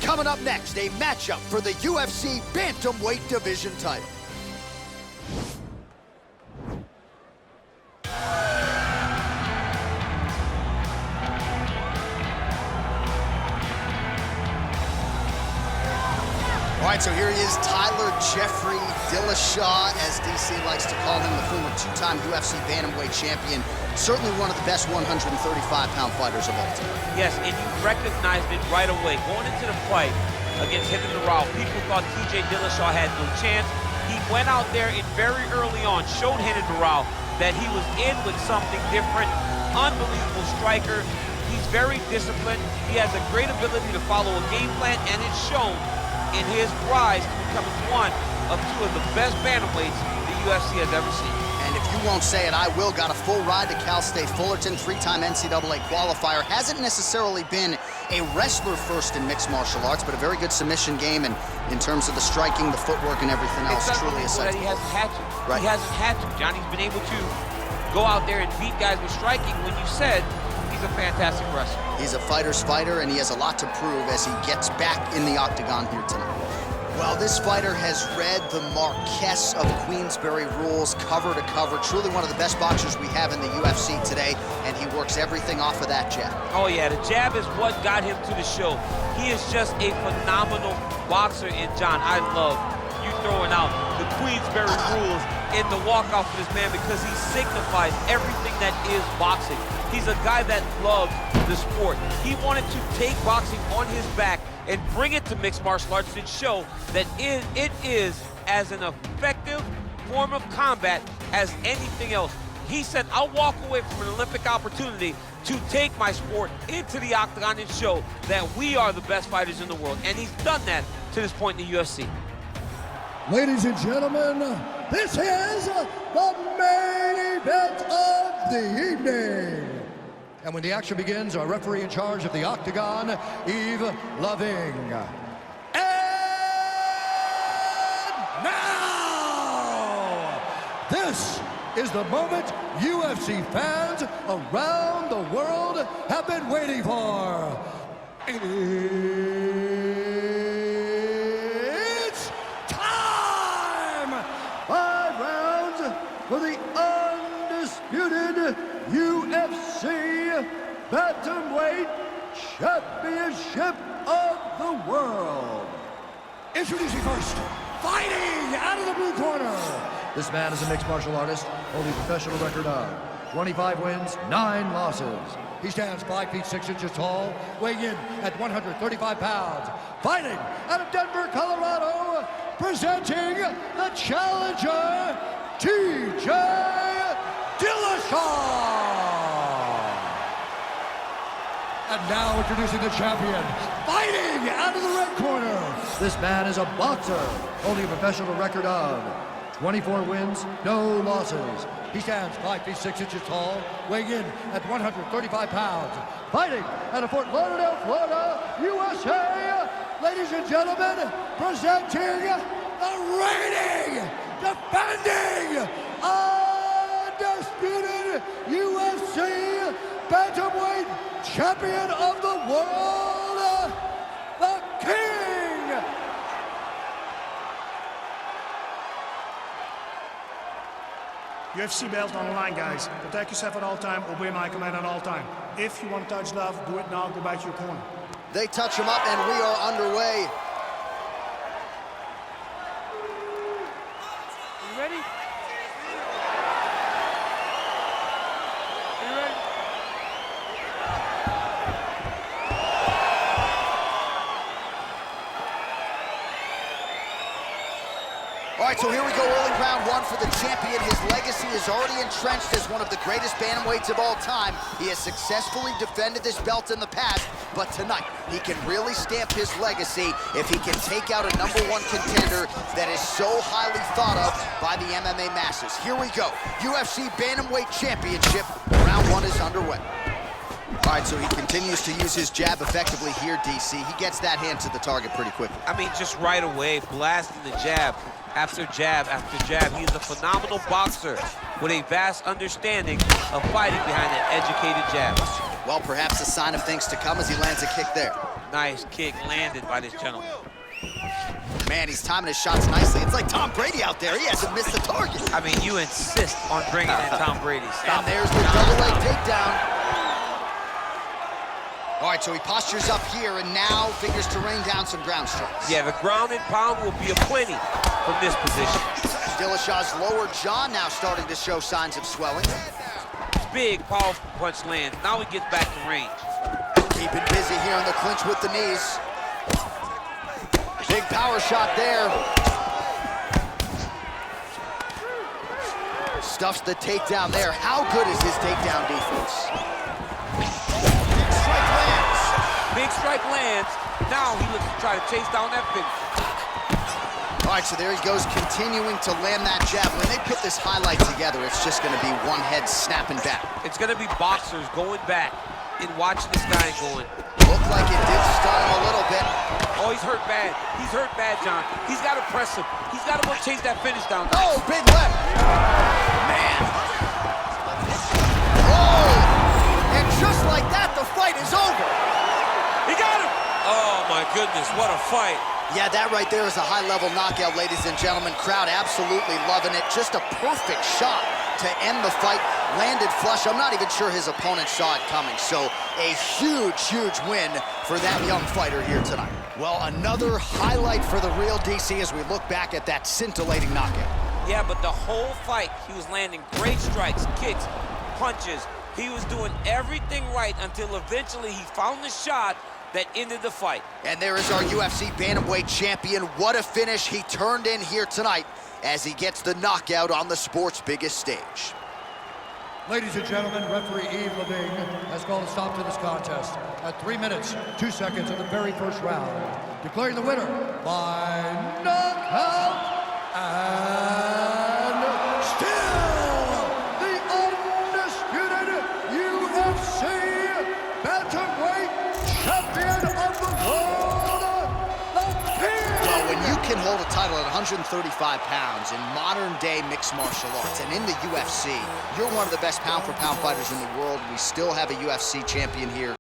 Coming up next, a matchup for the UFC Bantamweight Division title. All right, so here he is, Tyler Jeffrey Dillashaw, as DC likes to call him, the former two-time UFC Bantamweight champion. Certainly one of the best 135-pound fighters of all time. Yes, and you recognized it right away. Going into the fight against Henry Rao, people thought TJ Dillashaw had no chance. He went out there and very early on showed Henry Rao that he was in with something different. Unbelievable striker. He's very disciplined. He has a great ability to follow a game plan, and it's shown in his rise to becoming one of two of the best bantamweights the UFC has ever seen. And if you won't say it, I will. Got a full ride to Cal State Fullerton, three-time NCAA qualifier. Hasn't necessarily been a wrestler first in mixed martial arts, but a very good submission game, and in terms of the striking, the footwork, and everything else, truly a sight. He hasn't had to. Right. He hasn't had to. Johnny's been able to go out there and beat guys with striking when you said he's a fantastic wrestler. He's a fighter's fighter, and he has a lot to prove as he gets back in the octagon here tonight. Well, this fighter has read the Marquess of Queensberry rules cover to cover. Truly one of the best boxers we have in the UFC today, and he works everything off of that jab. Oh yeah, the jab is what got him to the show. He is just a phenomenal boxer, and John, I love you throwing out the Queensberry rules in the walkout for this man, because he signifies everything that is boxing. He's a guy that loves the sport. He wanted to take boxing on his back and bring it to mixed martial arts and show that it is as an effective form of combat as anything else. He said, I'll walk away from an Olympic opportunity to take my sport into the octagon and show that we are the best fighters in the world. And he's done that to this point in the UFC. Ladies and gentlemen, this is the main event of the evening. And when the action begins, our referee in charge of the octagon, Yves Loving. And now, this is the moment UFC fans around the world have been waiting for. It's time! 5 rounds for the undisputed UFC Bantamweight Championship of the World. Introducing first, fighting out of the blue corner. This man is a mixed martial artist, holding a professional record of 25 wins, 9 losses. He stands 5 feet 6 inches tall, weighing in at 135 pounds. Fighting out of Denver, Colorado, presenting the challenger, TJ Dillashaw. And now introducing the champion, fighting out of the red corner. This man is a boxer, holding a professional record of 24 wins, no losses. He stands 5 feet 6 inches tall, weighing in at 135 pounds. Fighting out of Fort Lauderdale, Florida, USA. Ladies and gentlemen, presenting the reigning, defending, undisputed UFC Bantamweight Champion of the World, the King. UFC belt on the line, guys. Protect yourself at all time, obey my command at all time. If you want to touch love, do it now, go back to your corner. They touch him up, and we are underway. You ready? You ready? All right, so here we go, early round 1 for the champion. His legacy is already entrenched as one of the greatest bantamweights of all time. He has successfully defended this belt in the past, but tonight he can really stamp his legacy if he can take out a #1 contender that is so highly thought of by the MMA masses. Here we go, UFC Bantamweight Championship. Round 1 is underway. All right, so he continues to use his jab effectively here, DC. He gets that hand to the target pretty quickly. I mean, just right away, blasting the jab after jab after jab. He's a phenomenal boxer with a vast understanding of fighting behind an educated jab. Well, perhaps a sign of things to come as he lands a kick there. Nice kick landed by this gentleman. Man, he's timing his shots nicely. It's like Tom Brady out there. He hasn't missed the target. I mean, you insist on bringing in Tom Brady. Stop. And there's the double leg takedown. All right, so he postures up here and now figures to rain down some ground strikes. Yeah, the ground and pound will be aplenty from this position. Dillashaw's lower jaw now starting to show signs of swelling. Big, powerful punch lands. Now he gets back to range. Keeping busy here in the clinch with the knees. Big power shot there. Stuffs the takedown there. How good is his takedown defense? Strike lands. Big strike lands. Now he looks to try to chase down that finish. All right, so there he goes, continuing to land that jab. When they put this highlight together, it's just going to be one head snapping back. It's going to be boxers going back and watching this guy going. Looked like it did stun him a little bit. Oh, he's hurt bad. He's hurt bad, John. He's got to press him. He's got to go chase that finish down. Oh, big left. Man. Oh, and just like that, the fight is over. He got him. Oh, my goodness, what a fight. Yeah, that right there is a high-level knockout, ladies and gentlemen. Crowd absolutely loving it. Just a perfect shot to end the fight. Landed flush. I'm not even sure his opponent saw it coming. So a huge, huge win for that young fighter here tonight. Well, another highlight for the real DC as we look back at that scintillating knockout. Yeah, but the whole fight, he was landing great strikes, kicks, punches. He was doing everything right until eventually he found the shot that ended the fight. And there is our UFC Bantamweight champion. What a finish he turned in here tonight as he gets the knockout on the sport's biggest stage. Ladies and gentlemen, referee Yves Leving has called a stop to this contest at 3 minutes, 2 seconds of the very first round, declaring the winner by knockout and still the undisputed UFC Bantamweight champion of the world, the King! Well, when you can hold a title at 135 pounds in modern-day mixed martial arts and in the UFC, you're one of the best pound-for-pound fighters in the world. We still have a UFC champion here